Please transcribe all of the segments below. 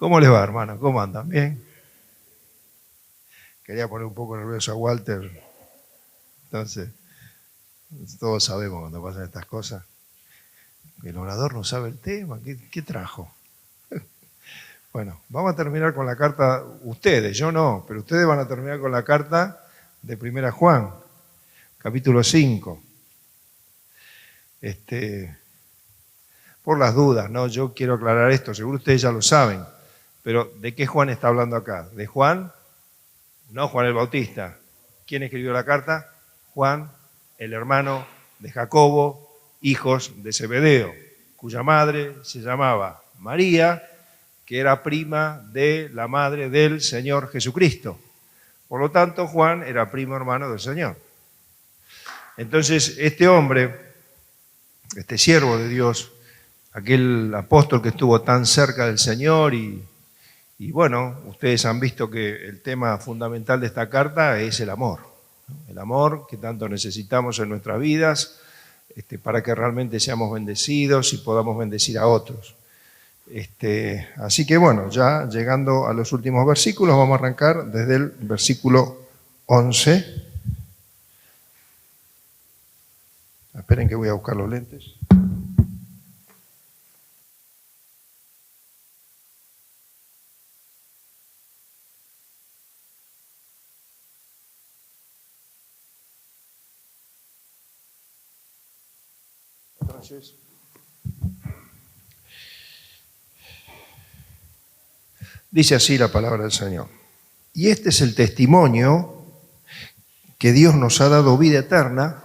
¿Cómo les va, hermano? ¿Cómo andan? ¿Bien? Quería poner un poco nervioso a Walter. Entonces, todos sabemos cuando pasan estas cosas. El orador no sabe el tema. ¿Qué trajo? Bueno, vamos a terminar con la carta, ustedes, yo no, pero ustedes van a terminar con la carta de 1 Juan, capítulo 5. Por las dudas, ¿no? Yo quiero aclarar esto, seguro ustedes ya lo saben, pero ¿de qué Juan está hablando acá? ¿De Juan? No Juan el Bautista. ¿Quién escribió la carta? Juan, el hermano de Jacobo, hijos de Zebedeo, cuya madre se llamaba María, que era prima de la madre del Señor Jesucristo. Por lo tanto, Juan era primo hermano del Señor. Entonces, este hombre, este siervo de Dios, aquel apóstol que estuvo tan cerca del Señor y bueno, ustedes han visto que el tema fundamental de esta carta es el amor. El amor que tanto necesitamos en nuestras vidas para que realmente seamos bendecidos y podamos bendecir a otros. Así que bueno, ya llegando a los últimos versículos, vamos a arrancar desde el versículo 11. Esperen que voy a buscar los lentes. Dice así la palabra del Señor. Y este es el testimonio que Dios nos ha dado vida eterna,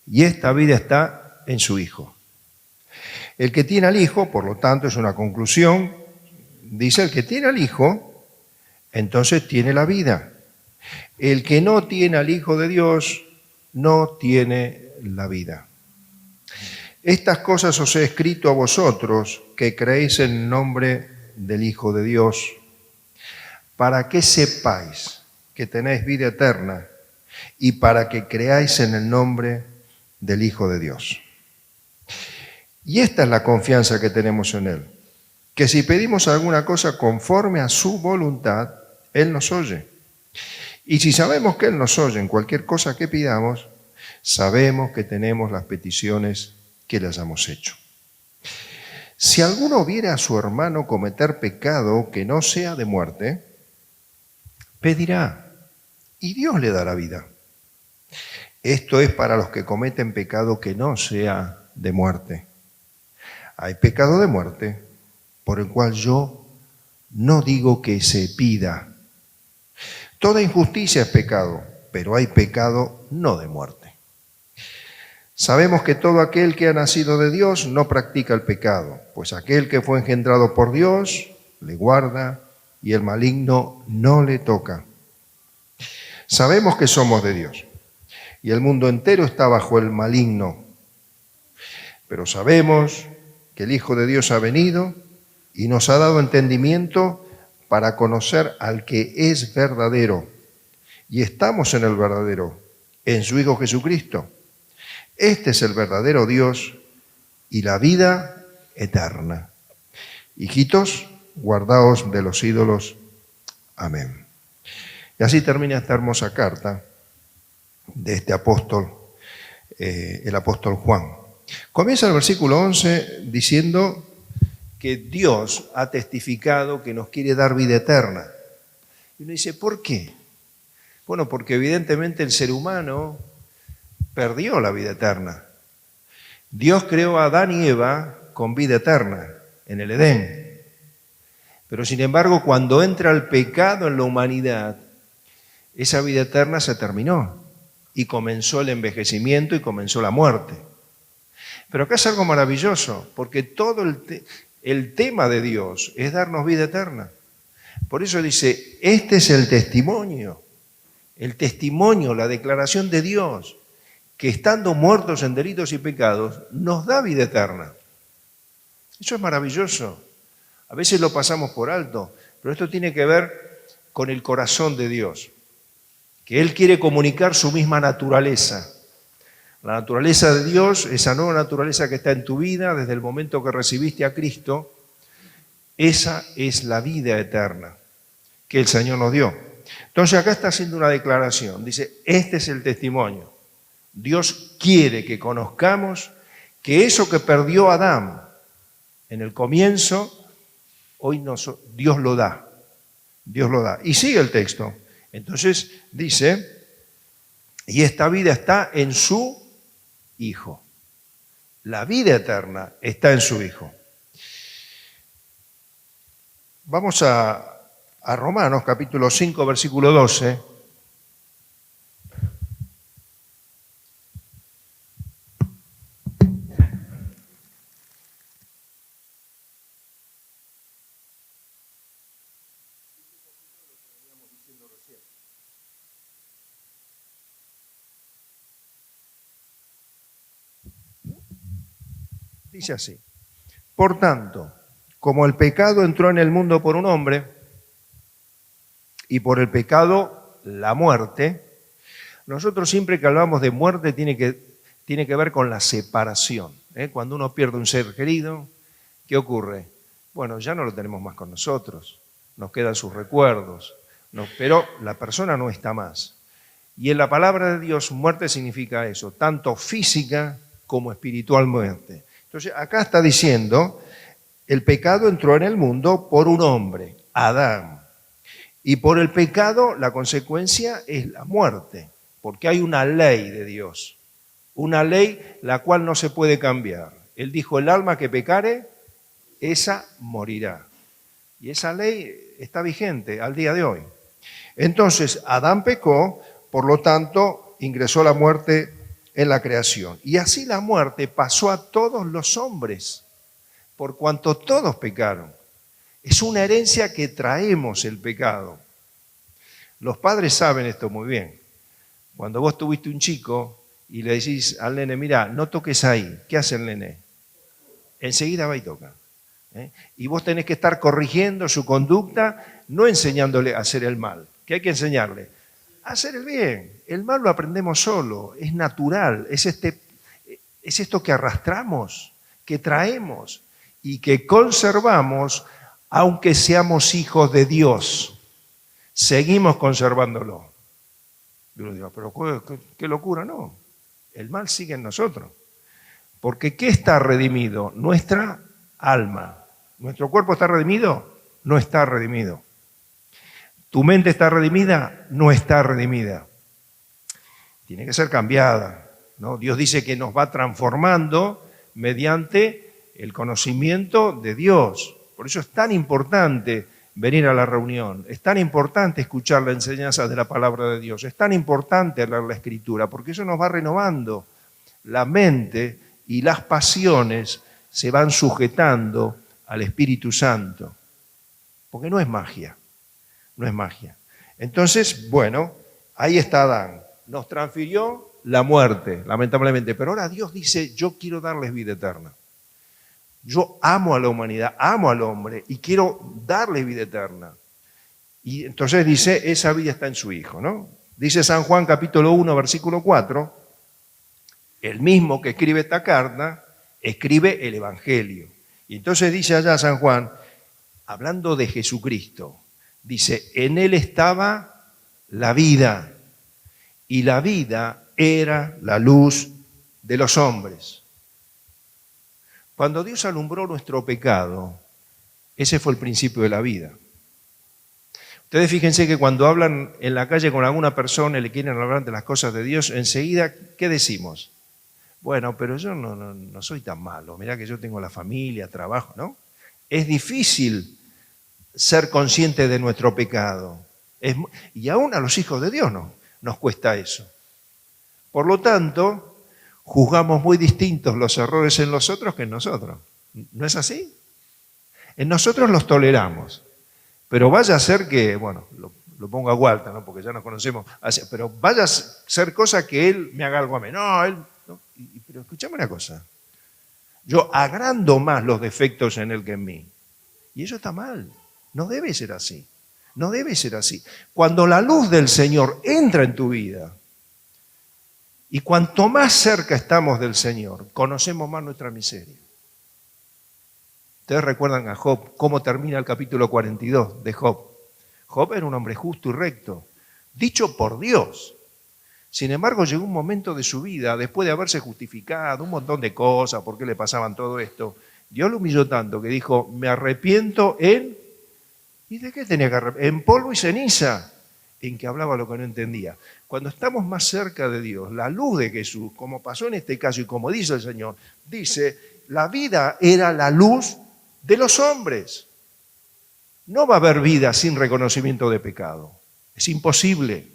y esta vida está en su Hijo. El que tiene al Hijo, por lo tanto, es una conclusión, dice el que tiene al Hijo, entonces tiene la vida. El que no tiene al Hijo de Dios, no tiene la vida. Estas cosas os he escrito a vosotros que creéis en el nombre del Hijo de Dios, para que sepáis que tenéis vida eterna y para que creáis en el nombre del Hijo de Dios. Y esta es la confianza que tenemos en Él, que si pedimos alguna cosa conforme a su voluntad, Él nos oye. Y si sabemos que Él nos oye en cualquier cosa que pidamos, sabemos que tenemos las peticiones que le hayamos hecho. Si alguno viera a su hermano cometer pecado que no sea de muerte, pedirá y Dios le dará vida. Esto es para los que cometen pecado que no sea de muerte. Hay pecado de muerte por el cual yo no digo que se pida. Toda injusticia es pecado, pero hay pecado no de muerte. Sabemos que todo aquel que ha nacido de Dios no practica el pecado, pues aquel que fue engendrado por Dios le guarda y el maligno no le toca. Sabemos que somos de Dios y el mundo entero está bajo el maligno, pero sabemos que el Hijo de Dios ha venido y nos ha dado entendimiento para conocer al que es verdadero, y estamos en el verdadero, en su Hijo Jesucristo. Este es el verdadero Dios y la vida eterna. Hijitos, guardaos de los ídolos. Amén. Y así termina esta hermosa carta de este apóstol, el apóstol Juan. Comienza el versículo 11 diciendo que Dios ha testificado que nos quiere dar vida eterna. Y uno dice, ¿por qué? Bueno, porque evidentemente el ser humano perdió la vida eterna. Dios creó a Adán y Eva con vida eterna en el Edén. Pero sin embargo, cuando entra el pecado en la humanidad, esa vida eterna se terminó y comenzó el envejecimiento y comenzó la muerte. Pero acá es algo maravilloso, porque todo el tema de Dios es darnos vida eterna. Por eso dice, este es el testimonio, la declaración de Dios, que estando muertos en delitos y pecados, nos da vida eterna. Eso es maravilloso. A veces lo pasamos por alto, pero esto tiene que ver con el corazón de Dios, que Él quiere comunicar su misma naturaleza. La naturaleza de Dios, esa nueva naturaleza que está en tu vida desde el momento que recibiste a Cristo, Esa es la vida eterna que el Señor nos dio. Entonces acá está haciendo una declaración. Dice, este es el testimonio. Dios quiere que conozcamos que eso que perdió Adán en el comienzo, hoy Dios lo da. Dios lo da. Y sigue el texto. Entonces dice, y esta vida está en su Hijo. La vida eterna está en su Hijo. Vamos a Romanos capítulo 5, versículo 12. Dice así, por tanto, como el pecado entró en el mundo por un hombre, y por el pecado la muerte, nosotros siempre que hablamos de muerte tiene que ver con la separación. Cuando uno pierde un ser querido, ¿qué ocurre? Bueno, ya no lo tenemos más con nosotros, nos quedan sus recuerdos, pero la persona no está más. Y en la palabra de Dios, muerte significa eso, tanto física como espiritual muerte. Entonces, acá está diciendo, el pecado entró en el mundo por un hombre, Adán. Y por el pecado, la consecuencia es la muerte, porque hay una ley de Dios, una ley la cual no se puede cambiar. Él dijo, el alma que pecare, esa morirá. Y esa ley está vigente al día de hoy. Entonces, Adán pecó, por lo tanto, ingresó la muerte en la creación. Y así la muerte pasó a todos los hombres, por cuanto todos pecaron. Es una herencia que traemos el pecado. Los padres saben esto muy bien. Cuando vos tuviste un chico y le decís al nene, mira, no toques ahí, ¿qué hace el nene? Enseguida va y toca. Y vos tenés que estar corrigiendo su conducta, no enseñándole a hacer el mal. ¿Qué hay que enseñarle? A hacer el bien. El mal lo aprendemos solo, es natural, es esto que arrastramos, que traemos y que conservamos, aunque seamos hijos de Dios. Seguimos conservándolo. Y uno dirá, pero qué locura, no. El mal sigue en nosotros. Porque ¿qué está redimido? Nuestra alma. ¿Nuestro cuerpo está redimido? No está redimido. ¿Tu mente está redimida? No está redimida. Tiene que ser cambiada, ¿no? Dios dice que nos va transformando mediante el conocimiento de Dios. Por eso es tan importante venir a la reunión, es tan importante escuchar la enseñanza de la palabra de Dios, es tan importante leer la Escritura, porque eso nos va renovando la mente y las pasiones se van sujetando al Espíritu Santo, porque no es magia, no es magia. Entonces, bueno, ahí está Adán, nos transfirió la muerte, lamentablemente, pero ahora Dios dice, yo quiero darles vida eterna. Yo amo a la humanidad, amo al hombre y quiero darle vida eterna. Y entonces dice, esa vida está en su Hijo, ¿no? Dice San Juan capítulo 1, versículo 4, el mismo que escribe esta carta, escribe el Evangelio. Y entonces dice allá San Juan, hablando de Jesucristo, dice, en Él estaba la vida, y la vida era la luz de los hombres. Cuando Dios alumbró nuestro pecado, ese fue el principio de la vida. Ustedes fíjense que cuando hablan en la calle con alguna persona y le quieren hablar de las cosas de Dios, enseguida, ¿qué decimos? Bueno, pero yo no soy tan malo, mirá que yo tengo la familia, trabajo, ¿no? Es difícil ser consciente de nuestro pecado. Y aún a los hijos de Dios nos cuesta eso. Por lo tanto, juzgamos muy distintos los errores en los otros que en nosotros. ¿No es así? En nosotros los toleramos. Pero vaya a ser que, bueno, lo pongo a Walter, ¿no? Porque ya nos conocemos, pero vaya a ser cosa que él me haga algo a mí. No, él... No. Pero escuchame una cosa. Yo agrando más los defectos en él que en mí. Y eso está mal. No debe ser así. No debe ser así. Cuando la luz del Señor entra en tu vida, y cuanto más cerca estamos del Señor, conocemos más nuestra miseria. Ustedes recuerdan a Job, cómo termina el capítulo 42 de Job. Job era un hombre justo y recto, dicho por Dios. Sin embargo, llegó un momento de su vida, después de haberse justificado un montón de cosas, por qué le pasaban todo esto, Dios lo humilló tanto que dijo, me arrepiento en... ¿Y de qué tenía que arrepentir? En polvo y ceniza, en que hablaba lo que no entendía. Cuando estamos más cerca de Dios, la luz de Jesús, como pasó en este caso y como dice el Señor, dice, la vida era la luz de los hombres. No va a haber vida sin reconocimiento de pecado. Es imposible.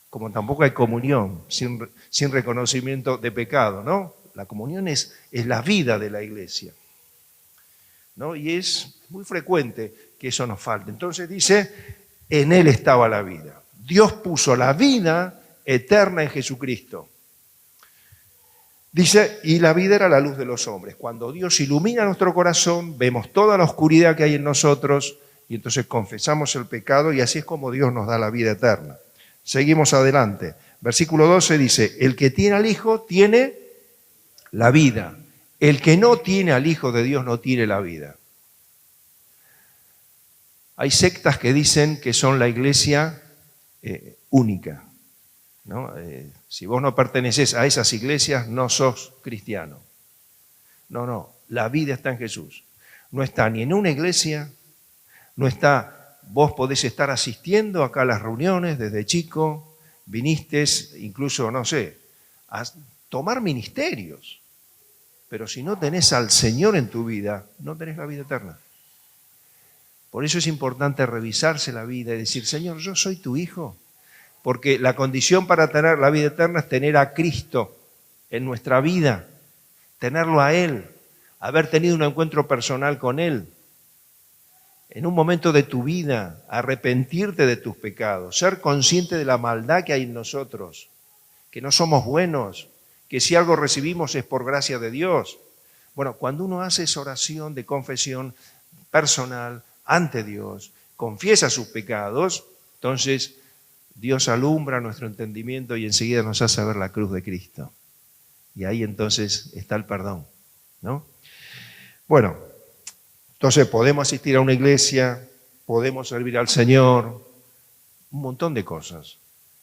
Como tampoco hay comunión sin reconocimiento de pecado, ¿no? La comunión es la vida de la iglesia, ¿no? Y es muy frecuente que eso nos falte. Entonces dice, en Él estaba la vida. Dios puso la vida eterna en Jesucristo. Dice, y la vida era la luz de los hombres. Cuando Dios ilumina nuestro corazón, vemos toda la oscuridad que hay en nosotros y entonces confesamos el pecado y así es como Dios nos da la vida eterna. Seguimos adelante. Versículo 12 dice, el que tiene al Hijo tiene la vida. El que no tiene al Hijo de Dios no tiene la vida. Hay sectas que dicen que son la iglesia única, ¿no? Si vos no perteneces a esas iglesias, no sos cristiano. No, la vida está en Jesús. No está ni en una iglesia, no está... Vos podés estar asistiendo acá a las reuniones desde chico, viniste incluso, no sé, a tomar ministerios. Pero si no tenés al Señor en tu vida, no tenés la vida eterna. Por eso es importante revisarse la vida y decir, Señor, yo soy tu hijo. Porque la condición para tener la vida eterna es tener a Cristo en nuestra vida, tenerlo a Él, haber tenido un encuentro personal con Él. En un momento de tu vida, arrepentirte de tus pecados, ser consciente de la maldad que hay en nosotros, que no somos buenos, que si algo recibimos es por gracia de Dios. Bueno, cuando uno hace esa oración de confesión personal ante Dios, confiesa sus pecados, entonces Dios alumbra nuestro entendimiento y enseguida nos hace ver la cruz de Cristo. Y ahí entonces está el perdón, ¿no? Bueno, entonces podemos asistir a una iglesia, podemos servir al Señor, un montón de cosas.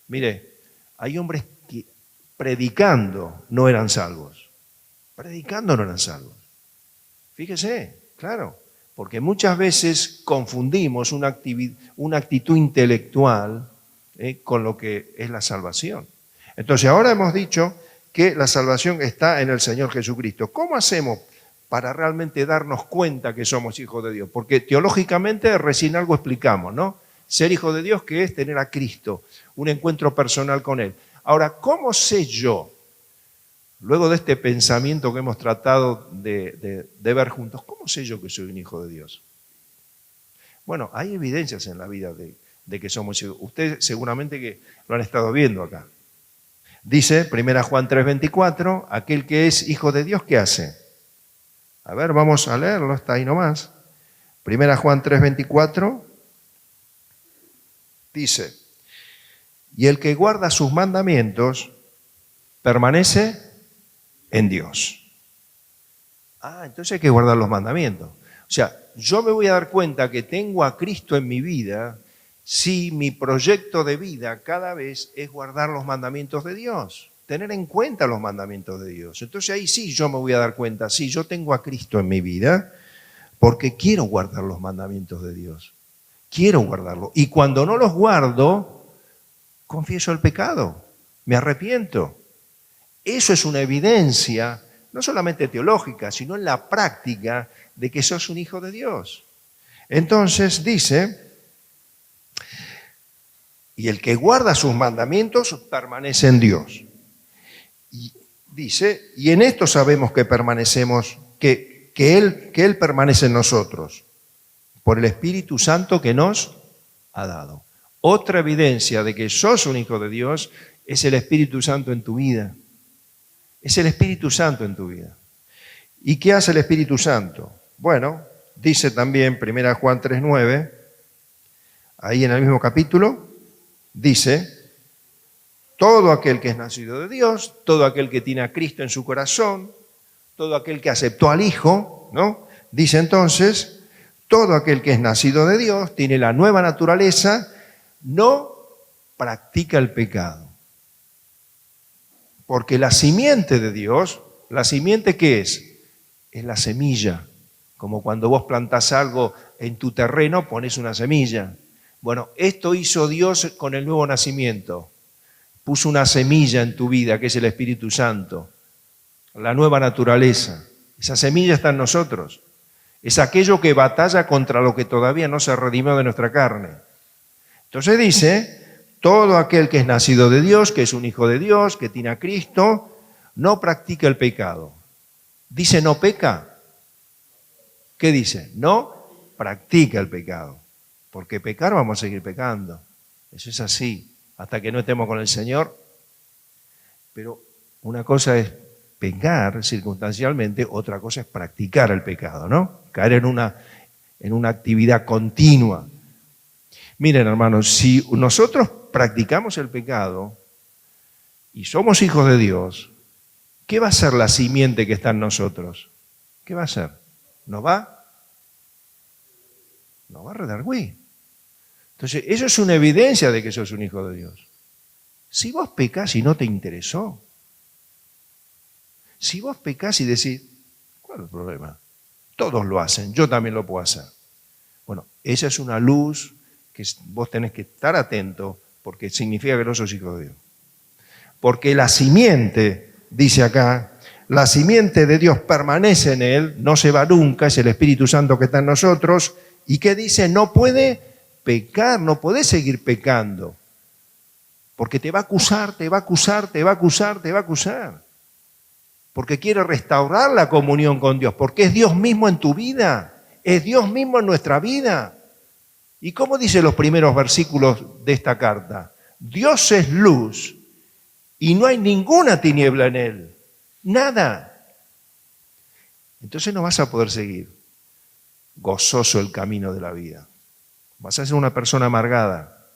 Mire, hay hombres que predicando no eran salvos. Predicando no eran salvos. Fíjese, claro, porque muchas veces confundimos una actitud intelectual con lo que es la salvación. Entonces ahora hemos dicho que la salvación está en el Señor Jesucristo. ¿Cómo hacemos para realmente darnos cuenta que somos hijos de Dios? Porque teológicamente recién algo explicamos, ¿no? Ser hijo de Dios, que es tener a Cristo, un encuentro personal con Él. Ahora, ¿cómo sé yo, luego de este pensamiento que hemos tratado de ver juntos, cómo sé yo que soy un hijo de Dios? Bueno, hay evidencias en la vida de que somos hijos. Ustedes seguramente que lo han estado viendo acá. Dice 1 Juan 3:24, aquel que es hijo de Dios, ¿qué hace? A ver, vamos a leerlo, está ahí nomás. 1 Juan 3:24 dice, y el que guarda sus mandamientos permanece en Dios. Entonces hay que guardar los mandamientos. O sea, yo me voy a dar cuenta que tengo a Cristo en mi vida si mi proyecto de vida cada vez es guardar los mandamientos de Dios, tener en cuenta los mandamientos de Dios. Entonces ahí sí yo me voy a dar cuenta, sí, yo tengo a Cristo en mi vida porque quiero guardar los mandamientos de Dios. Quiero guardarlo. Y cuando no los guardo, confieso el pecado, me arrepiento. Eso es una evidencia, no solamente teológica, sino en la práctica de que sos un hijo de Dios. Entonces dice, y el que guarda sus mandamientos permanece en Dios. Y dice, y en esto sabemos que permanecemos, que Él permanece en nosotros, por el Espíritu Santo que nos ha dado. Otra evidencia de que sos un hijo de Dios es el Espíritu Santo en tu vida. Es el Espíritu Santo en tu vida. ¿Y qué hace el Espíritu Santo? Bueno, dice también 1 Juan 3:9, ahí en el mismo capítulo, dice, todo aquel que es nacido de Dios, todo aquel que tiene a Cristo en su corazón, todo aquel que aceptó al Hijo, ¿no? dice entonces, todo aquel que es nacido de Dios, tiene la nueva naturaleza, no practica el pecado. Porque la simiente de Dios, ¿la simiente qué es? Es la semilla. Como cuando vos plantás algo en tu terreno, pones una semilla. Bueno, esto hizo Dios con el nuevo nacimiento. Puso una semilla en tu vida, que es el Espíritu Santo. La nueva naturaleza. Esa semilla está en nosotros. Es aquello que batalla contra lo que todavía no se redimió de nuestra carne. Entonces dice, todo aquel que es nacido de Dios, que es un hijo de Dios, que tiene a Cristo, no practica el pecado. ¿Dice no peca? ¿Qué dice? No practica el pecado. Porque pecar vamos a seguir pecando. Eso es así, hasta que no estemos con el Señor. Pero una cosa es pecar circunstancialmente, otra cosa es practicar el pecado, ¿no? Caer en una actividad continua. Miren, hermanos, si nosotros practicamos el pecado y somos hijos de Dios, ¿qué va a ser la simiente que está en nosotros? ¿Qué va a ser? Nos va a redarguir. Entonces, eso es una evidencia de que sos un hijo de Dios. Si vos pecás y no te interesó, si vos pecás y decís, ¿cuál es el problema? Todos lo hacen, yo también lo puedo hacer. Bueno, esa es una luz que vos tenés que estar atento, porque significa que no sos hijo de Dios. Porque la simiente, dice acá, la simiente de Dios permanece en él, no se va nunca, es el Espíritu Santo que está en nosotros, y que dice, no puede pecar, no podés seguir pecando, porque te va a acusar, te va a acusar, te va a acusar, te va a acusar. Porque quiere restaurar la comunión con Dios, porque es Dios mismo en tu vida, es Dios mismo en nuestra vida. ¿Y cómo dice los primeros versículos de esta carta? Dios es luz y no hay ninguna tiniebla en él, nada. Entonces no vas a poder seguir gozoso el camino de la vida. Vas a ser una persona amargada.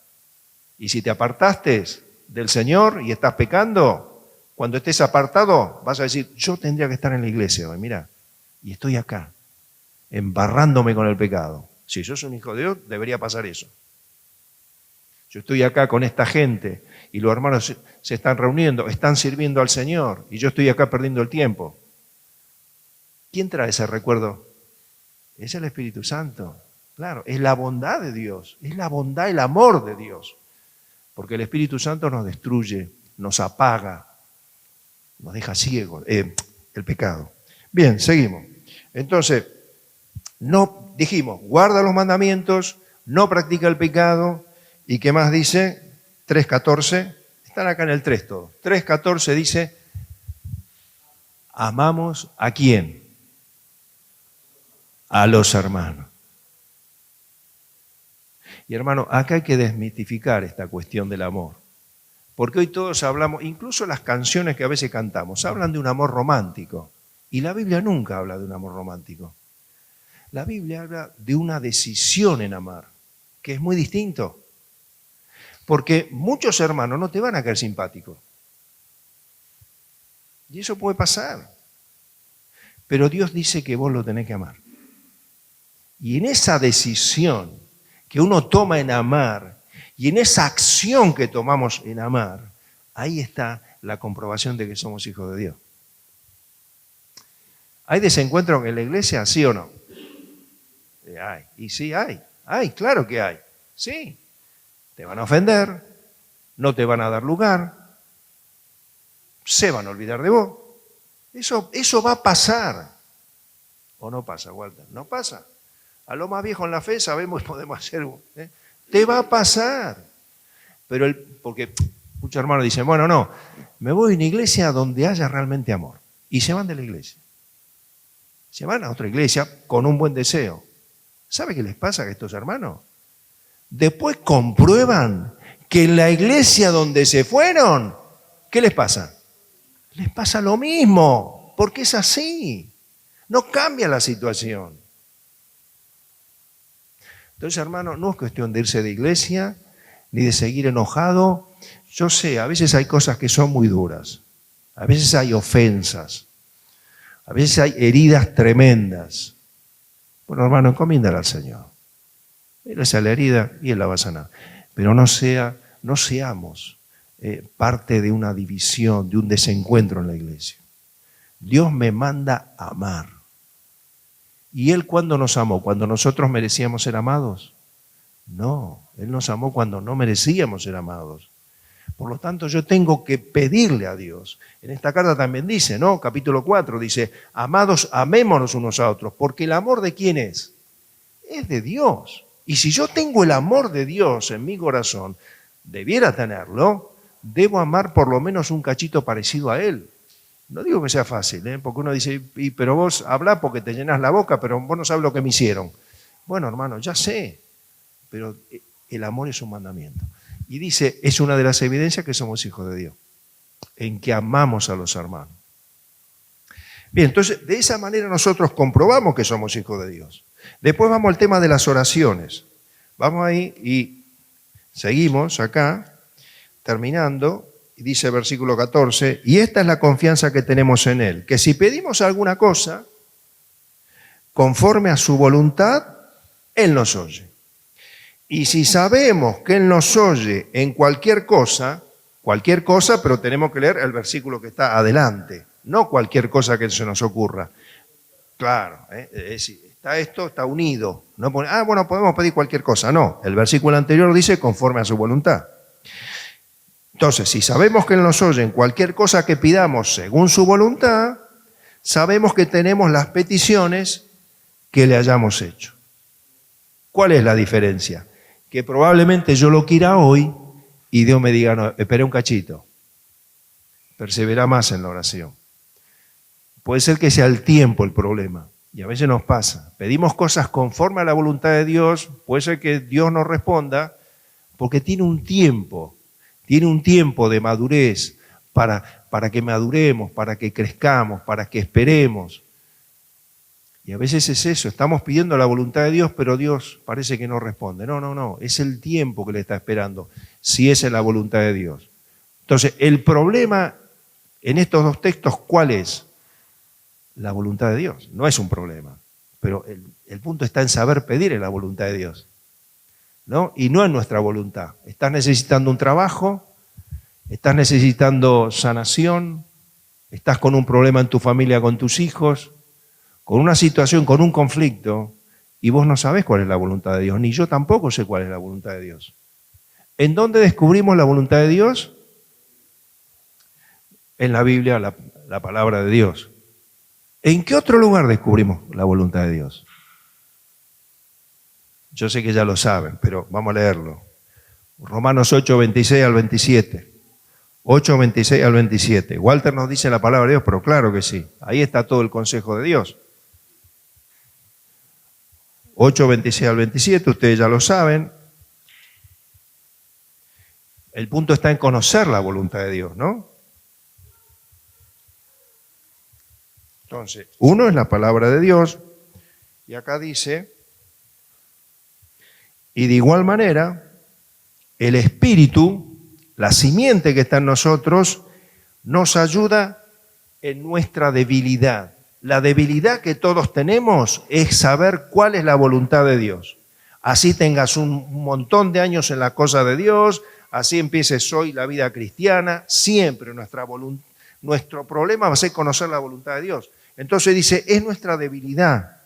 Y si te apartaste del Señor y estás pecando, cuando estés apartado, vas a decir, yo tendría que estar en la iglesia hoy, mira, y estoy acá, embarrándome con el pecado. Si yo soy un hijo de Dios, debería pasar eso. Yo estoy acá con esta gente y los hermanos se están reuniendo, están sirviendo al Señor y yo estoy acá perdiendo el tiempo. ¿Quién trae ese recuerdo? Es el Espíritu Santo. Claro, es la bondad de Dios, es la bondad, el amor de Dios. Porque el Espíritu Santo nos destruye, nos apaga, nos deja ciegos, el pecado. Bien, seguimos. Entonces, no dijimos, guarda los mandamientos, no practica el pecado. ¿Y qué más dice? 3.14. Están acá en el 3 todos. 3.14 dice, amamos ¿a quién? A los hermanos. Y hermano, acá hay que desmitificar esta cuestión del amor. Porque hoy todos hablamos, incluso las canciones que a veces cantamos, hablan de un amor romántico. Y la Biblia nunca habla de un amor romántico. La Biblia habla de una decisión en amar, que es muy distinto. Porque muchos hermanos no te van a caer simpáticos. Y eso puede pasar. Pero Dios dice que vos lo tenés que amar. Y en esa decisión que uno toma en amar, y en esa acción que tomamos en amar, ahí está la comprobación de que somos hijos de Dios. ¿Hay desencuentro en la iglesia? ¿Sí o no? Hay. Y sí hay. Hay, claro que hay. Sí. Te van a ofender, no te van a dar lugar, se van a olvidar de vos. Eso va a pasar. ¿O no pasa, Walter? No pasa. A lo más viejo en la fe sabemos que podemos hacer. Te va a pasar. Pero porque muchos hermanos dicen, bueno, no, me voy a una iglesia donde haya realmente amor. Y se van de la iglesia. Se van a otra iglesia con un buen deseo. ¿Sabe qué les pasa a estos hermanos? Después comprueban que en la iglesia donde se fueron, ¿qué les pasa? Les pasa lo mismo, porque es así. No cambia la situación. Entonces, hermano, no es cuestión de irse de iglesia, ni de seguir enojado. Yo sé, a veces hay cosas que son muy duras. A veces hay ofensas. A veces hay heridas tremendas. Bueno, hermano, encomiéndala al Señor. Él es la herida y Él la va a sanar. Pero no seamos parte de una división, de un desencuentro en la iglesia. Dios me manda a amar. ¿Y Él cuándo nos amó? ¿Cuando nosotros merecíamos ser amados? No, Él nos amó cuando no merecíamos ser amados. Por lo tanto, yo tengo que pedirle a Dios. En esta carta también dice, ¿no? Capítulo 4 dice, amados, amémonos unos a otros, porque el amor ¿de quién es? Es de Dios. Y si yo tengo el amor de Dios en mi corazón, debiera tenerlo, debo amar por lo menos un cachito parecido a Él. No digo que sea fácil, porque uno dice, pero vos hablás porque te llenás la boca, pero vos no sabés lo que me hicieron. Bueno, hermano, ya sé, pero el amor es un mandamiento. Y dice, es una de las evidencias que somos hijos de Dios, en que amamos a los hermanos. Bien, entonces, de esa manera nosotros comprobamos que somos hijos de Dios. Después vamos al tema de las oraciones. Vamos ahí y seguimos acá, terminando, y dice versículo 14, y esta es la confianza que tenemos en Él, que si pedimos alguna cosa, conforme a su voluntad, Él nos oye. Y si sabemos que Él nos oye en cualquier cosa, pero tenemos que leer el versículo que está adelante, no cualquier cosa que se nos ocurra. Claro, está esto, está unido. No bueno, podemos pedir cualquier cosa. No, el versículo anterior dice conforme a su voluntad. Entonces, si sabemos que Él nos oye en cualquier cosa que pidamos según su voluntad, sabemos que tenemos las peticiones que le hayamos hecho. ¿Cuál es la diferencia? Que probablemente yo lo quiera hoy y Dios me diga, no, espera un cachito, persevera más en la oración. Puede ser que sea el tiempo el problema, y a veces nos pasa. Pedimos cosas conforme a la voluntad de Dios, puede ser que Dios nos responda, porque tiene un tiempo de madurez para que maduremos, para que crezcamos, para que esperemos. Y a veces es eso, estamos pidiendo la voluntad de Dios, pero Dios parece que no responde. No, es el tiempo que le está esperando, si esa es la voluntad de Dios. Entonces, el problema en estos dos textos, ¿cuál es? La voluntad de Dios. No es un problema, pero el punto está en saber pedir en la voluntad de Dios, ¿no? Y no en nuestra voluntad. Estás necesitando un trabajo, estás necesitando sanación, estás con un problema en tu familia, con tus hijos, con una situación, con un conflicto, y vos no sabés cuál es la voluntad de Dios, ni yo tampoco sé cuál es la voluntad de Dios. ¿En dónde descubrimos la voluntad de Dios? En la Biblia, la palabra de Dios. ¿En qué otro lugar descubrimos la voluntad de Dios? Yo sé que ya lo saben, pero vamos a leerlo. Romanos 8, 26 al 27. 8, 26 al 27. Walter nos dice la palabra de Dios, pero claro que sí. Ahí está todo el consejo de Dios. 8, 26 al 27, ustedes ya lo saben. El punto está en conocer la voluntad de Dios, ¿no? Entonces, uno es la palabra de Dios, y acá dice, y de igual manera, el Espíritu, la simiente que está en nosotros, nos ayuda en nuestra debilidad. La debilidad que todos tenemos es saber cuál es la voluntad de Dios. Así tengas un montón de años en la cosa de Dios, así empieces hoy la vida cristiana, siempre nuestro problema va a ser conocer la voluntad de Dios. Entonces dice, es nuestra debilidad.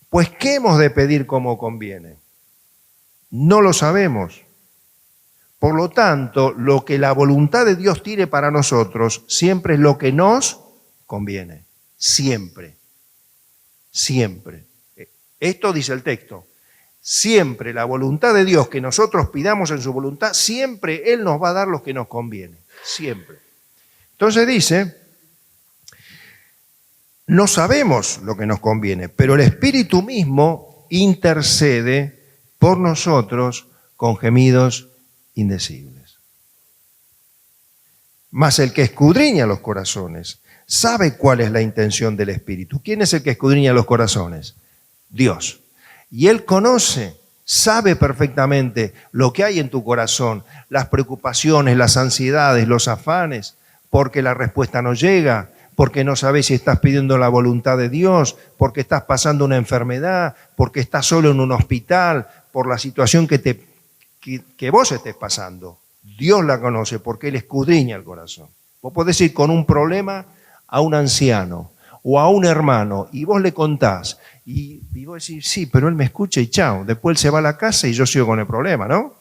Pues, ¿qué hemos de pedir como conviene? No lo sabemos. Por lo tanto, lo que la voluntad de Dios tiene para nosotros siempre es lo que nos conviene. Siempre. Siempre. Esto dice el texto. Siempre la voluntad de Dios que nosotros pidamos en su voluntad, siempre Él nos va a dar lo que nos conviene. Siempre. Entonces dice, no sabemos lo que nos conviene, pero el Espíritu mismo intercede por nosotros con gemidos indecibles. Mas el que escudriña los corazones sabe cuál es la intención del Espíritu. ¿Quién es el que escudriña los corazones? Dios. Y Él conoce, sabe perfectamente lo que hay en tu corazón, las preocupaciones, las ansiedades, los afanes, porque la respuesta no llega, porque no sabes si estás pidiendo la voluntad de Dios, porque estás pasando una enfermedad, porque estás solo en un hospital, por la situación que vos estés pasando. Dios la conoce porque Él escudriña el corazón. Vos podés ir con un problema a un anciano o a un hermano y vos le contás y vos decís, sí, pero él me escucha y chao. Después él se va a la casa y yo sigo con el problema, ¿no?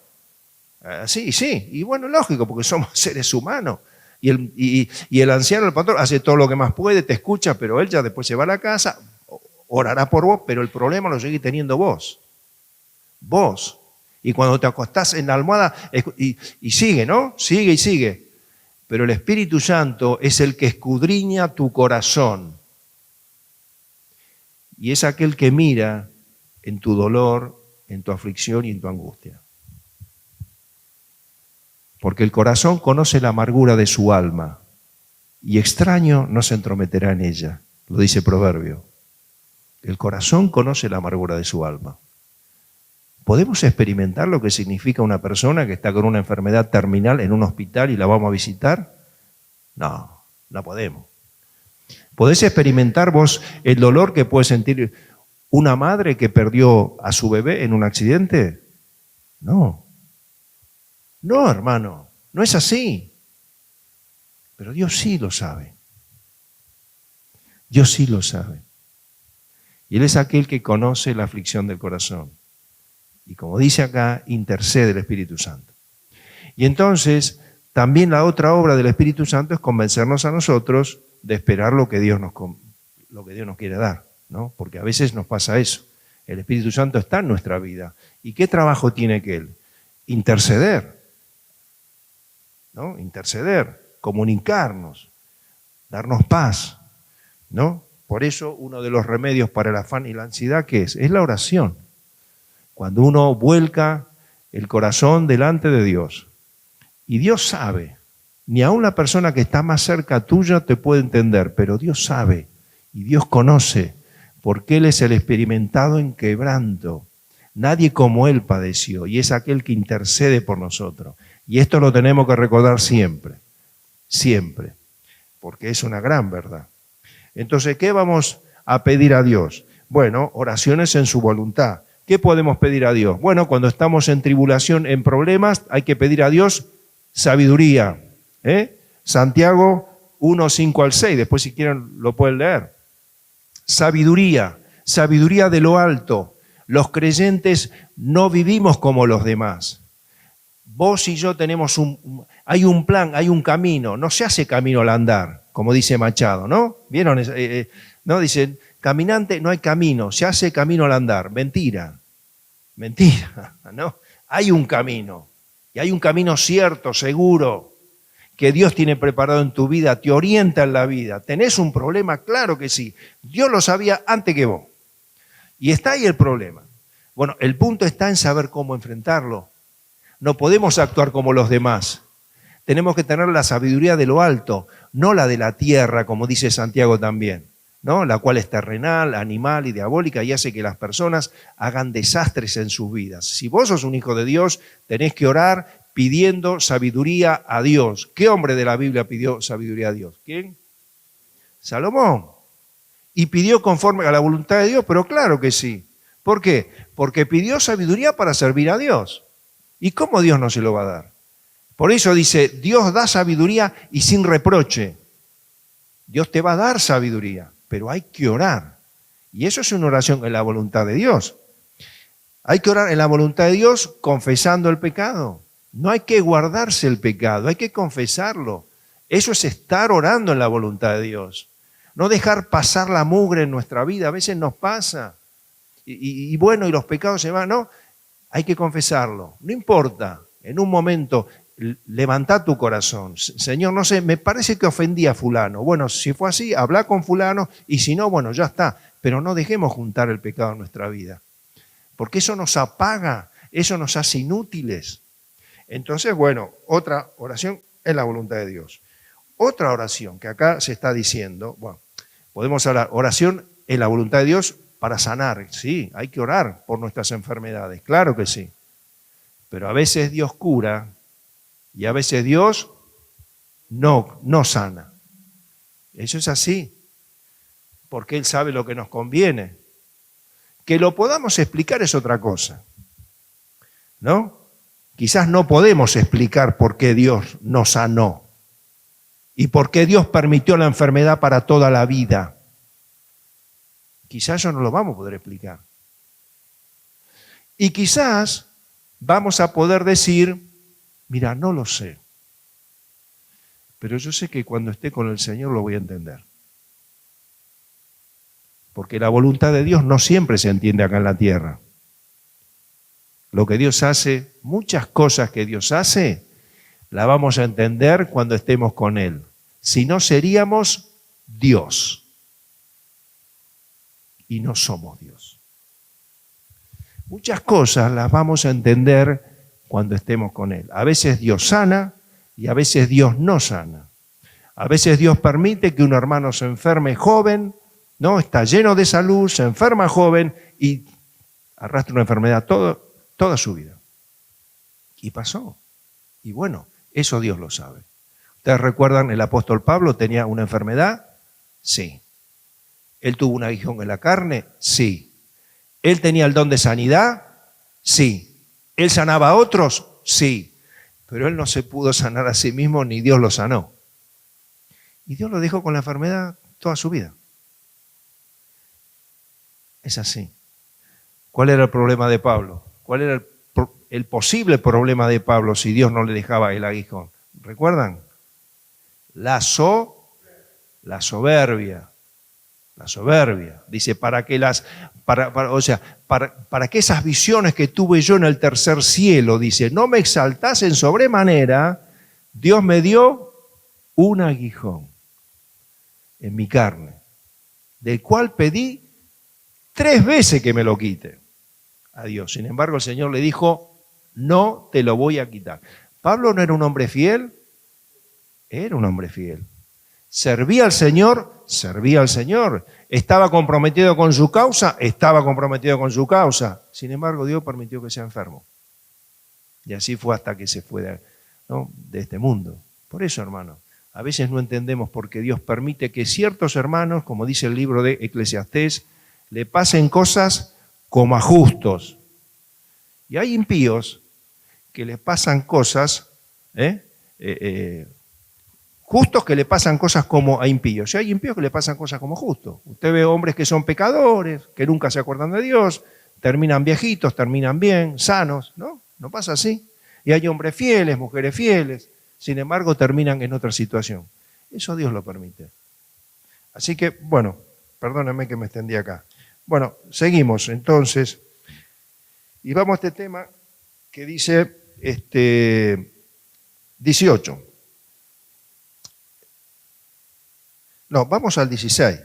Sí, y bueno, lógico, porque somos seres humanos. Y el anciano, el pastor, hace todo lo que más puede, te escucha, pero él ya después se va a la casa, orará por vos, pero el problema lo seguís teniendo vos. Vos. Y cuando te acostás en la almohada, y sigue, ¿no? Sigue y sigue. Pero el Espíritu Santo es el que escudriña tu corazón. Y es aquel que mira en tu dolor, en tu aflicción y en tu angustia. Porque el corazón conoce la amargura de su alma y extraño no se entrometerá en ella. Lo dice Proverbio. El corazón conoce la amargura de su alma. ¿Podemos experimentar lo que significa una persona que está con una enfermedad terminal en un hospital y la vamos a visitar? No, no podemos. ¿Podés experimentar vos el dolor que puede sentir una madre que perdió a su bebé en un accidente? No. No, hermano, no es así. Pero Dios sí lo sabe. Dios sí lo sabe. Y Él es aquel que conoce la aflicción del corazón. Y como dice acá, intercede el Espíritu Santo. Y entonces, también la otra obra del Espíritu Santo es convencernos a nosotros de esperar lo que Dios nos quiere dar, ¿no? Porque a veces nos pasa eso. El Espíritu Santo está en nuestra vida. ¿Y qué trabajo tiene que Él? Interceder. ¿No? Interceder, comunicarnos, darnos paz, ¿no? Por eso uno de los remedios para el afán y la ansiedad, ¿qué es? Es la oración. Cuando uno vuelca el corazón delante de Dios. Y Dios sabe, ni aun la persona que está más cerca tuya te puede entender, pero Dios sabe y Dios conoce, porque Él es el experimentado en quebranto. Nadie como Él padeció y es aquel que intercede por nosotros. Y esto lo tenemos que recordar siempre, siempre, porque es una gran verdad. Entonces, ¿qué vamos a pedir a Dios? Bueno, oraciones en su voluntad. ¿Qué podemos pedir a Dios? Bueno, cuando estamos en tribulación, en problemas, hay que pedir a Dios sabiduría. Santiago 1, 5 al 6, después si quieren lo pueden leer. Sabiduría, sabiduría de lo alto. Los creyentes no vivimos como los demás. Vos y yo tenemos hay un plan, hay un camino, no se hace camino al andar, como dice Machado, ¿no? ¿Vieron? No, dicen, caminante no hay camino, se hace camino al andar. Mentira, ¿no? Hay un camino, y hay un camino cierto, seguro, que Dios tiene preparado en tu vida, te orienta en la vida. ¿Tenés un problema? Claro que sí. Dios lo sabía antes que vos. Y está ahí el problema. Bueno, el punto está en saber cómo enfrentarlo. No podemos actuar como los demás. Tenemos que tener la sabiduría de lo alto, no la de la tierra, como dice Santiago también, ¿no? La cual es terrenal, animal y diabólica y hace que las personas hagan desastres en sus vidas. Si vos sos un hijo de Dios, tenés que orar pidiendo sabiduría a Dios. ¿Qué hombre de la Biblia pidió sabiduría a Dios? ¿Quién? Salomón. Y pidió conforme a la voluntad de Dios, pero claro que sí. ¿Por qué? Porque pidió sabiduría para servir a Dios. ¿Y cómo Dios no se lo va a dar? Por eso dice, Dios da sabiduría y sin reproche. Dios te va a dar sabiduría, pero hay que orar. Y eso es una oración en la voluntad de Dios. Hay que orar en la voluntad de Dios confesando el pecado. No hay que guardarse el pecado, hay que confesarlo. Eso es estar orando en la voluntad de Dios. No dejar pasar la mugre en nuestra vida, a veces nos pasa. Y bueno, y los pecados se van, ¿no? Hay que confesarlo, no importa, en un momento levantá tu corazón. Señor, no sé, me parece que ofendí a fulano. Bueno, si fue así, habla con fulano y si no, bueno, ya está. Pero no dejemos juntar el pecado en nuestra vida, porque eso nos apaga, eso nos hace inútiles. Entonces, bueno, otra oración es la voluntad de Dios. Otra oración que acá se está diciendo, bueno, podemos hablar, oración en la voluntad de Dios para sanar, sí, hay que orar por nuestras enfermedades, claro que sí. Pero a veces Dios cura y a veces Dios no sana. Eso es así, porque Él sabe lo que nos conviene. Que lo podamos explicar es otra cosa, ¿no? Quizás no podemos explicar por qué Dios nos sanó y por qué Dios permitió la enfermedad para toda la vida. Quizás eso no lo vamos a poder explicar. Y quizás vamos a poder decir, mira, no lo sé, pero yo sé que cuando esté con el Señor lo voy a entender. Porque la voluntad de Dios no siempre se entiende acá en la tierra. Lo que Dios hace, muchas cosas que Dios hace, la vamos a entender cuando estemos con Él. Si no, seríamos Dios. Y no somos Dios. Muchas cosas las vamos a entender cuando estemos con Él. A veces Dios sana y a veces Dios no sana. A veces Dios permite que un hermano se enferme joven, ¿no? Está lleno de salud, se enferma joven y arrastra una enfermedad toda su vida. Y pasó. Y bueno, eso Dios lo sabe. ¿Ustedes recuerdan el apóstol Pablo tenía una enfermedad? Sí. ¿Él tuvo un aguijón en la carne? Sí. ¿Él tenía el don de sanidad? Sí. ¿Él sanaba a otros? Sí. Pero él no se pudo sanar a sí mismo ni Dios lo sanó. Y Dios lo dejó con la enfermedad toda su vida. Es así. ¿Cuál era el problema de Pablo? ¿Cuál era el posible problema de Pablo si Dios no le dejaba el aguijón? ¿Recuerdan? La soberbia. La soberbia. Dice, para que esas visiones que tuve yo en el tercer cielo, dice, no me exaltasen sobremanera, Dios me dio un aguijón en mi carne, del cual pedí 3 veces que me lo quite a Dios. Sin embargo, el Señor le dijo, no te lo voy a quitar. ¿Pablo no era un hombre fiel? Era un hombre fiel. ¿Servía al Señor? Servía al Señor. ¿Estaba comprometido con su causa? Estaba comprometido con su causa. Sin embargo, Dios permitió que sea enfermo. Y así fue hasta que se fue de este mundo. Por eso, hermano, a veces no entendemos por qué Dios permite que ciertos hermanos, como dice el libro de Eclesiastés, le pasen cosas como a justos. Y hay impíos que les pasan cosas, justos que le pasan cosas como a impíos. Y hay impíos que le pasan cosas como justos. Usted ve hombres que son pecadores, que nunca se acuerdan de Dios, terminan viejitos, terminan bien, sanos, ¿no? No pasa así. Y hay hombres fieles, mujeres fieles, sin embargo terminan en otra situación. Eso Dios lo permite. Así que, bueno, perdónenme que me extendí acá. Bueno, seguimos entonces. Y vamos a este tema que dice 18. No, vamos al 16,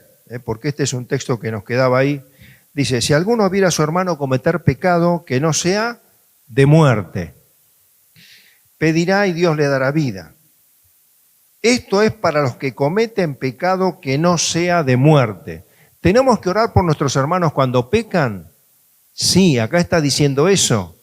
porque este es un texto que nos quedaba ahí. Dice, si alguno viera a su hermano cometer pecado que no sea de muerte, pedirá y Dios le dará vida. Esto es para los que cometen pecado que no sea de muerte. ¿Tenemos que orar por nuestros hermanos cuando pecan? Sí, acá está diciendo eso.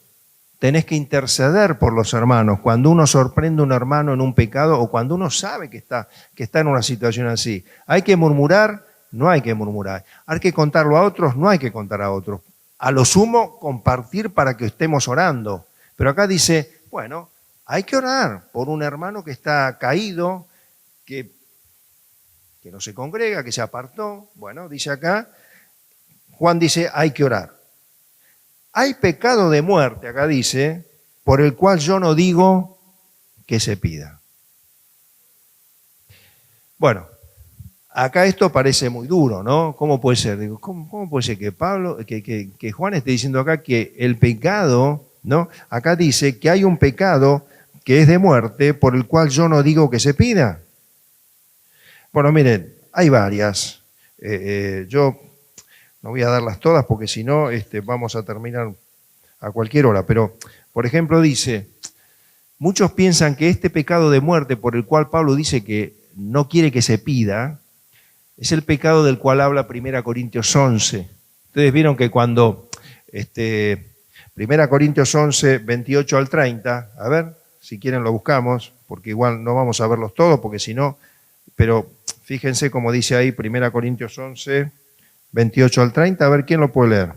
Tenés que interceder por los hermanos. Cuando uno sorprende a un hermano en un pecado o cuando uno sabe que está en una situación así. ¿Hay que murmurar? No hay que murmurar. ¿Hay que contarlo a otros? No hay que contar a otros. A lo sumo, compartir para que estemos orando. Pero acá dice, bueno, hay que orar por un hermano que está caído, que no se congrega, que se apartó. Bueno, dice acá, Juan dice, hay que orar. Hay pecado de muerte, acá dice, por el cual yo no digo que se pida. Bueno, acá esto parece muy duro, ¿no? ¿Cómo puede ser? Digo, ¿cómo puede ser que Juan esté diciendo acá que el pecado, ¿no? Acá dice que hay un pecado que es de muerte por el cual yo no digo que se pida. Bueno, miren, hay varias. Yo no voy a darlas todas porque si no vamos a terminar a cualquier hora. Pero, por ejemplo, dice, muchos piensan que este pecado de muerte por el cual Pablo dice que no quiere que se pida, es el pecado del cual habla 1 Corintios 11. Ustedes vieron que cuando 1 Corintios 11, 28 al 30, a ver, si quieren lo buscamos, porque igual no vamos a verlos todos, porque si no, pero fíjense como dice ahí 1 Corintios 11, 28 al 30, a ver quién lo puede leer.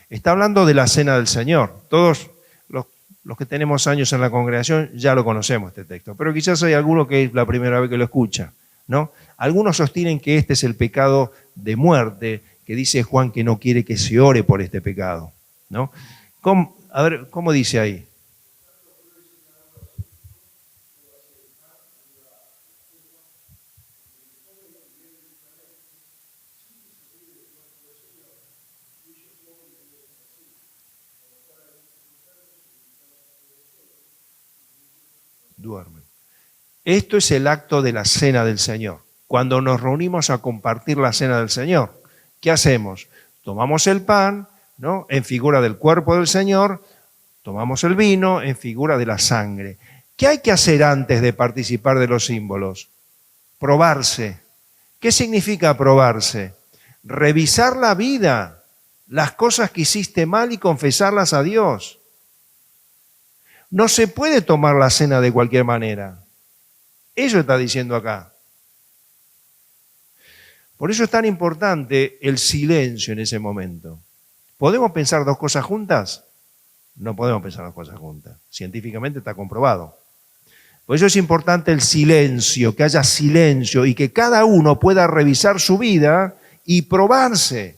Está hablando de la cena del Señor. Todos los que tenemos años en la congregación ya lo conocemos este texto, pero quizás hay alguno que es la primera vez que lo escucha, ¿no? Algunos sostienen que este es el pecado de muerte, que dice Juan que no quiere que se ore por este pecado, ¿no? A ver, ¿cómo dice ahí? Duermen. Esto es el acto de la cena del Señor. Cuando nos reunimos a compartir la cena del Señor, ¿qué hacemos? Tomamos el pan, ¿no?, en figura del cuerpo del Señor, tomamos el vino en figura de la sangre. ¿Qué hay que hacer antes de participar de los símbolos? Probarse. ¿Qué significa probarse? Revisar la vida, las cosas que hiciste mal y confesarlas a Dios. No se puede tomar la cena de cualquier manera. Eso está diciendo acá. Por eso es tan importante el silencio en ese momento. ¿Podemos pensar dos cosas juntas? No podemos pensar dos cosas juntas. Científicamente está comprobado. Por eso es importante el silencio, que haya silencio y que cada uno pueda revisar su vida y probarse.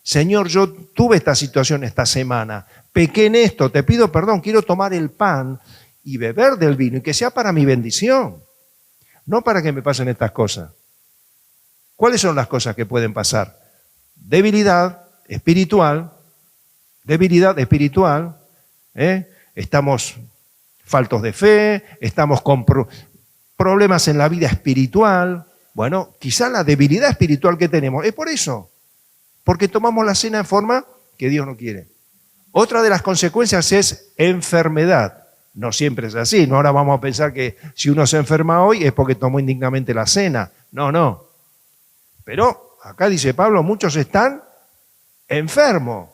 Señor, yo tuve esta situación esta semana, pequé en esto, te pido perdón, quiero tomar el pan y beber del vino y que sea para mi bendición, no para que me pasen estas cosas. ¿Cuáles son las cosas que pueden pasar? Debilidad espiritual, estamos faltos de fe, estamos con problemas en la vida espiritual. Bueno, quizá la debilidad espiritual que tenemos es por eso, porque tomamos la cena en forma que Dios no quiere. Otra de las consecuencias es enfermedad. No siempre es así, no ahora vamos a pensar que si uno se enferma hoy es porque tomó indignamente la cena. No. Pero acá dice Pablo, muchos están enfermos.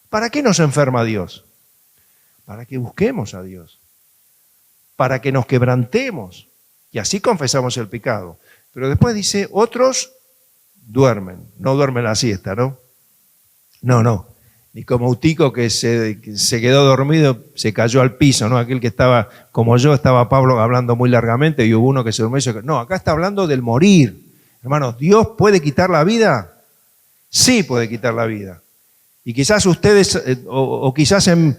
¿Para qué nos enferma Dios? Para que busquemos a Dios, para que nos quebrantemos y así confesamos el pecado. Pero después dice, otros duermen, no duermen la siesta, ¿no? No, ni como Utico que se quedó dormido, se cayó al piso, ¿no? Aquel que estaba, como yo, estaba Pablo hablando muy largamente y hubo uno que se durmió. No, acá está hablando del morir. Hermanos, ¿Dios puede quitar la vida? Sí puede quitar la vida. Y quizás ustedes, o quizás en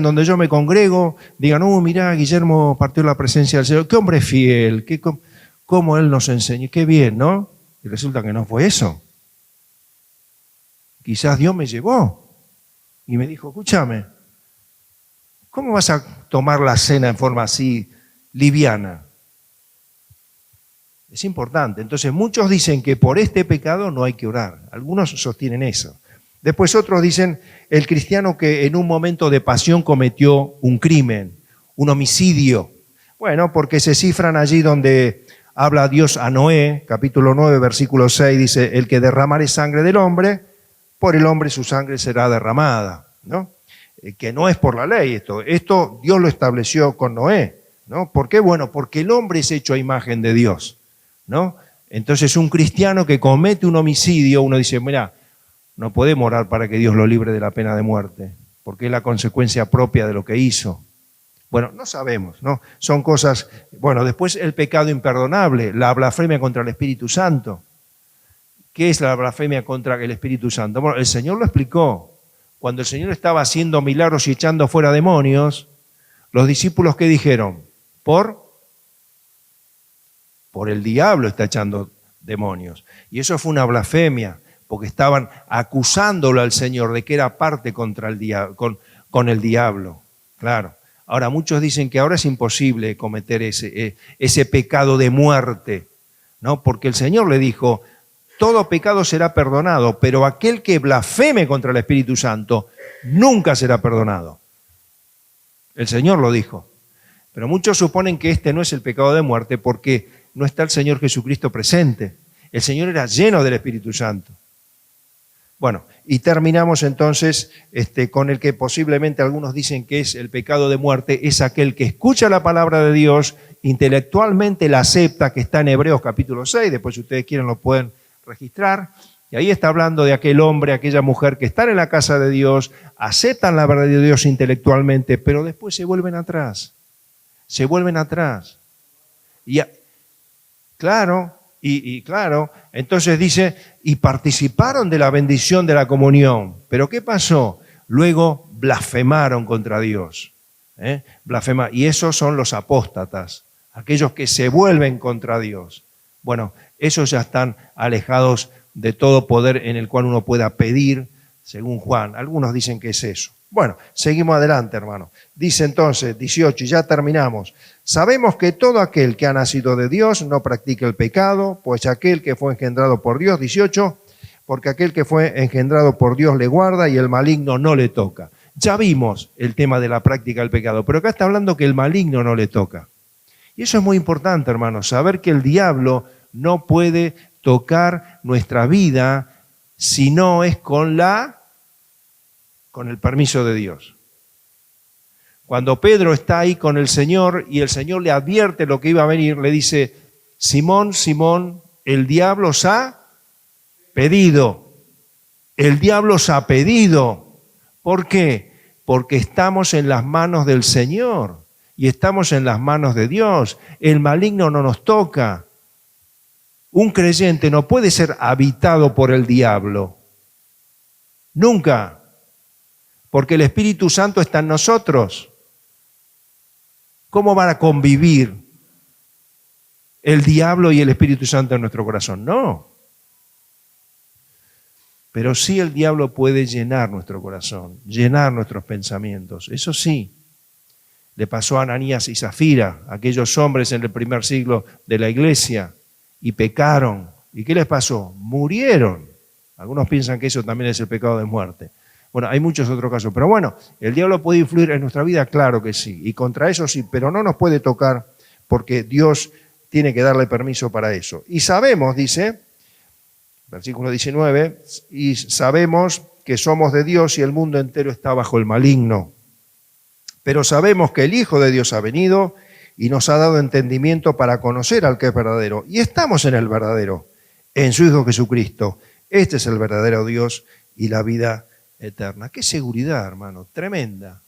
donde yo me congrego, digan, mirá, Guillermo partió la presencia del Señor, qué hombre fiel, cómo Él nos enseñó, qué bien, ¿no? Y resulta que no fue eso. Quizás Dios me llevó y me dijo, escúchame, ¿cómo vas a tomar la cena en forma así liviana? Es importante. Entonces muchos dicen que por este pecado no hay que orar. Algunos sostienen eso. Después otros dicen, el cristiano que en un momento de pasión cometió un crimen, un homicidio. Bueno, porque se cifran allí donde habla Dios a Noé, capítulo 9, versículo 6, dice, el que derramare sangre del hombre, por el hombre su sangre será derramada, ¿no? Que no es por la ley esto Dios lo estableció con Noé, ¿no? ¿Por qué? Bueno, porque el hombre es hecho a imagen de Dios, ¿no? Entonces un cristiano que comete un homicidio, uno dice, mira, no podemos orar para que Dios lo libre de la pena de muerte, porque es la consecuencia propia de lo que hizo. Bueno, no sabemos, ¿no? Son cosas... Bueno, después el pecado imperdonable, la blasfemia contra el Espíritu Santo. ¿Qué es la blasfemia contra el Espíritu Santo? Bueno, el Señor lo explicó. Cuando el Señor estaba haciendo milagros y echando fuera demonios, los discípulos, ¿qué dijeron? Por el diablo está echando demonios. Y eso fue una blasfemia, porque estaban acusándolo al Señor de que era parte contra el con el diablo. Claro. Ahora, muchos dicen que ahora es imposible cometer ese pecado de muerte, ¿no? Porque el Señor le dijo, todo pecado será perdonado, pero aquel que blasfeme contra el Espíritu Santo nunca será perdonado. El Señor lo dijo. Pero muchos suponen que este no es el pecado de muerte porque no está el Señor Jesucristo presente. El Señor era lleno del Espíritu Santo. Bueno, y terminamos entonces con el que posiblemente algunos dicen que es el pecado de muerte, es aquel que escucha la palabra de Dios, intelectualmente la acepta, que está en Hebreos capítulo 6, después si ustedes quieren lo pueden registrar, y ahí está hablando de aquel hombre, aquella mujer que están en la casa de Dios, aceptan la verdad de Dios intelectualmente, pero después se vuelven atrás, Y claro, claro, entonces dice, y participaron de la bendición de la comunión. ¿Pero qué pasó? Luego blasfemaron contra Dios. Y esos son los apóstatas, aquellos que se vuelven contra Dios. Bueno, esos ya están alejados de todo poder en el cual uno pueda pedir, según Juan. Algunos dicen que es eso. Bueno, seguimos adelante, hermano. Dice entonces, 18, y ya terminamos. Sabemos que todo aquel que ha nacido de Dios no practica el pecado, pues aquel que fue engendrado por Dios, 18, porque aquel que fue engendrado por Dios le guarda y el maligno no le toca. Ya vimos el tema de la práctica del pecado, pero acá está hablando que el maligno no le toca. Y eso es muy importante, hermano, saber que el diablo no puede tocar nuestra vida si no es con el permiso de Dios. Cuando Pedro está ahí con el Señor y el Señor le advierte lo que iba a venir, le dice, Simón, Simón, el diablo os ha pedido. El diablo os ha pedido. ¿Por qué? Porque estamos en las manos del Señor y estamos en las manos de Dios. El maligno no nos toca. Un creyente no puede ser habitado por el diablo. Nunca. Porque el Espíritu Santo está en nosotros. ¿Cómo van a convivir el diablo y el Espíritu Santo en nuestro corazón? No. Pero sí el diablo puede llenar nuestro corazón, llenar nuestros pensamientos. Eso sí. Le pasó a Ananías y Zafira, aquellos hombres en el primer siglo de la iglesia, y pecaron. ¿Y qué les pasó? Murieron. Algunos piensan que eso también es el pecado de muerte. Bueno, hay muchos otros casos. Pero bueno, ¿el diablo puede influir en nuestra vida? Claro que sí. Y contra eso sí, pero no nos puede tocar porque Dios tiene que darle permiso para eso. Y sabemos, dice, versículo 19, y sabemos que somos de Dios y el mundo entero está bajo el maligno. Pero sabemos que el Hijo de Dios ha venido y nos ha dado entendimiento para conocer al que es verdadero. Y estamos en el verdadero, en su Hijo Jesucristo. Este es el verdadero Dios y la vida eterna. Qué seguridad, hermano, tremenda,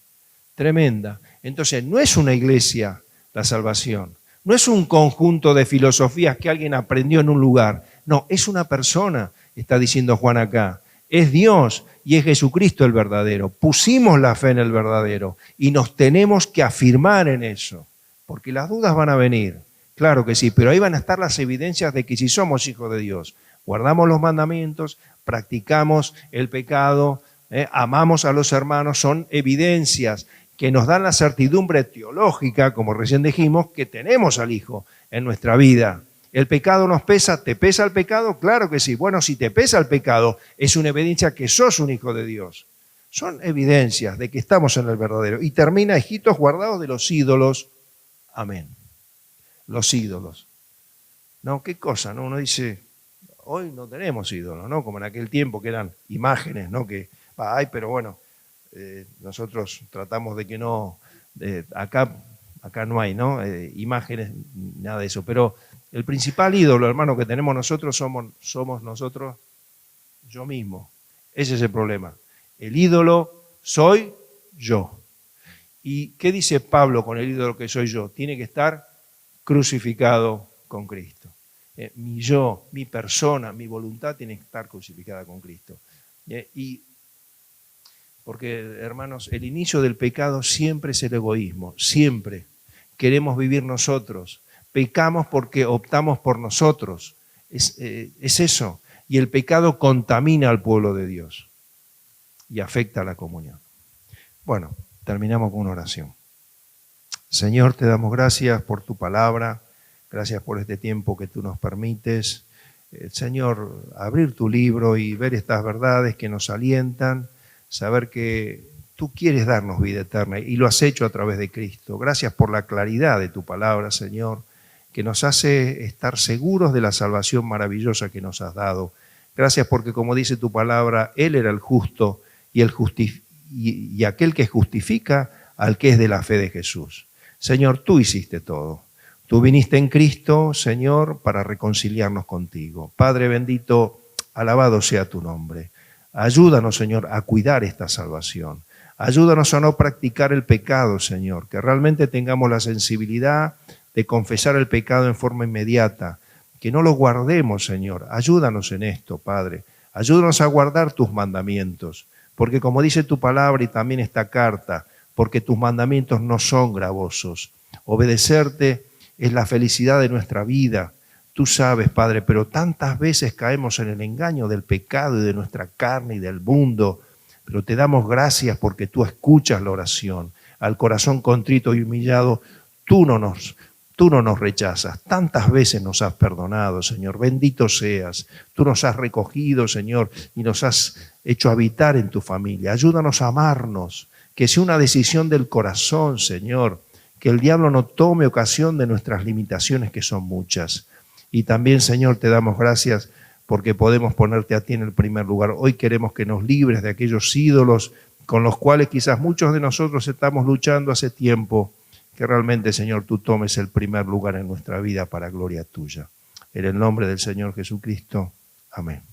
tremenda. Entonces, no es una iglesia la salvación, no es un conjunto de filosofías que alguien aprendió en un lugar, no, es una persona, está diciendo Juan acá, es Dios y es Jesucristo el verdadero. Pusimos la fe en el verdadero y nos tenemos que afirmar en eso, porque las dudas van a venir, claro que sí, pero ahí van a estar las evidencias de que si somos hijos de Dios, guardamos los mandamientos, practicamos el pecado, amamos a los hermanos, son evidencias que nos dan la certidumbre teológica, como recién dijimos, que tenemos al Hijo en nuestra vida. ¿El pecado nos pesa? ¿Te pesa el pecado? Claro que sí. Bueno, si te pesa el pecado, es una evidencia que sos un hijo de Dios. Son evidencias de que estamos en el verdadero. Y termina, hijitos guardados de los ídolos. Amén. Los ídolos. No, qué cosa, ¿no? Uno dice, hoy no tenemos ídolos, ¿no? Como en aquel tiempo que eran imágenes, ¿no? Que pero bueno, nosotros tratamos de que no, acá no hay, ¿no? Imágenes, nada de eso. Pero el principal ídolo, hermano, que tenemos nosotros somos nosotros, yo mismo. Ese es el problema. El ídolo soy yo. ¿Y qué dice Pablo con el ídolo que soy yo? Tiene que estar crucificado con Cristo. Mi yo, mi persona, mi voluntad tiene que estar crucificada con Cristo. Y porque, hermanos, el inicio del pecado siempre es el egoísmo, siempre. Queremos vivir nosotros, pecamos porque optamos por nosotros, es eso. Y el pecado contamina al pueblo de Dios y afecta a la comunión. Bueno, terminamos con una oración. Señor, te damos gracias por tu palabra, gracias por este tiempo que tú nos permites. Señor, abrir tu libro y ver estas verdades que nos alientan, saber que tú quieres darnos vida eterna y lo has hecho a través de Cristo. Gracias por la claridad de tu palabra, Señor, que nos hace estar seguros de la salvación maravillosa que nos has dado. Gracias porque, como dice tu palabra, Él era el justo y aquel que justifica al que es de la fe de Jesús. Señor, tú hiciste todo. Tú viniste en Cristo, Señor, para reconciliarnos contigo. Padre bendito, alabado sea tu nombre. Ayúdanos, Señor, a cuidar esta salvación. Ayúdanos a no practicar el pecado, Señor, que realmente tengamos la sensibilidad de confesar el pecado en forma inmediata, que no lo guardemos, Señor. Ayúdanos en esto, Padre. Ayúdanos a guardar tus mandamientos, porque como dice tu palabra y también esta carta, porque tus mandamientos no son gravosos. Obedecerte es la felicidad de nuestra vida. Tú sabes, Padre, pero tantas veces caemos en el engaño del pecado y de nuestra carne y del mundo, pero te damos gracias porque tú escuchas la oración. Al corazón contrito y humillado, tú no nos rechazas. Tantas veces nos has perdonado, Señor. Bendito seas. Tú nos has recogido, Señor, y nos has hecho habitar en tu familia. Ayúdanos a amarnos, que sea una decisión del corazón, Señor, que el diablo no tome ocasión de nuestras limitaciones, que son muchas. Y también, Señor, te damos gracias porque podemos ponerte a ti en el primer lugar. Hoy queremos que nos libres de aquellos ídolos con los cuales quizás muchos de nosotros estamos luchando hace tiempo. Que realmente, Señor, tú tomes el primer lugar en nuestra vida para gloria tuya. En el nombre del Señor Jesucristo. Amén.